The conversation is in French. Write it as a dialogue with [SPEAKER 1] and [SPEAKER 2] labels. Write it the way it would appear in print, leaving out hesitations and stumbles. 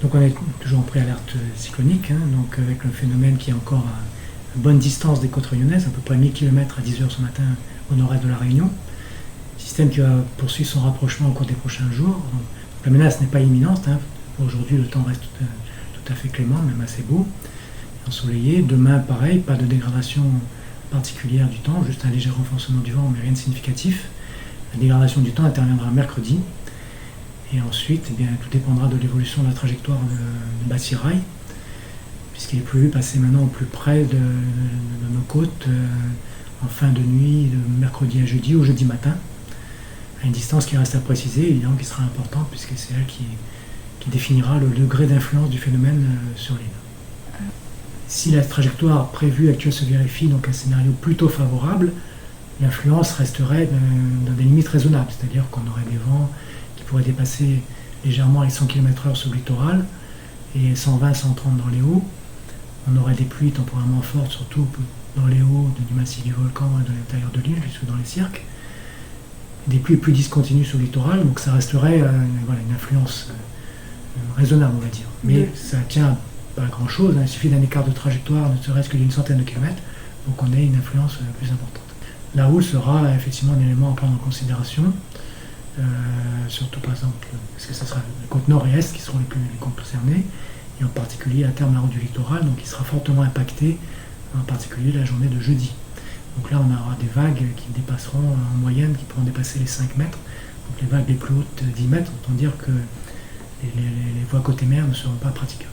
[SPEAKER 1] Donc on est toujours en préalerte cyclonique, donc avec le phénomène qui est encore à bonne distance des côtes réunionnaises, à peu près 1000 km à 10h ce matin au nord-est de la Réunion. Système qui va poursuivre son rapprochement au cours des prochains jours. Donc, la menace n'est pas imminente. Aujourd'hui, le temps reste tout à fait clément, même assez beau, ensoleillé. Demain, pareil, pas de dégradation particulière du temps, juste un léger renforcement du vent, mais rien de significatif. La dégradation du temps interviendra mercredi. Et ensuite, eh bien, tout dépendra de l'évolution de la trajectoire de Batsirai, puisqu'il est prévu passer maintenant au plus près de nos côtes en fin de nuit, de mercredi à jeudi ou jeudi matin, à une distance qui reste à préciser, évidemment qui sera importante, puisque c'est elle qui définira le degré d'influence du phénomène sur l'île. Si la trajectoire prévue actuelle se vérifie, donc un scénario plutôt favorable, l'influence resterait dans des limites raisonnables, c'est-à-dire qu'on aurait des vents qui pourraient dépasser légèrement les 100 km/h sur le littoral et 120-130 dans les hauts. On aurait des pluies temporairement fortes, surtout dans les hauts du massif du volcan et de l'intérieur de l'île, jusque dans les cirques. Des pluies plus discontinues sur le littoral, donc ça resterait une influence raisonnable, on va dire. Mais ça tient pas à grand-chose, il suffit d'un écart de trajectoire, ne serait-ce que d'une centaine de kilomètres, pour qu'on ait une influence plus importante. La houle sera effectivement un élément à prendre en considération, surtout par exemple, parce que ce sera les côtes nord et est qui seront les plus concernées, et en particulier à terme la route du littoral, donc il sera fortement impacté, en particulier la journée de jeudi. Donc là, on aura des vagues qui dépasseront en moyenne, qui pourront dépasser les 5 mètres. Donc les vagues les plus hautes, 10 mètres, autant dire que les voies côté mer ne seront pas praticables.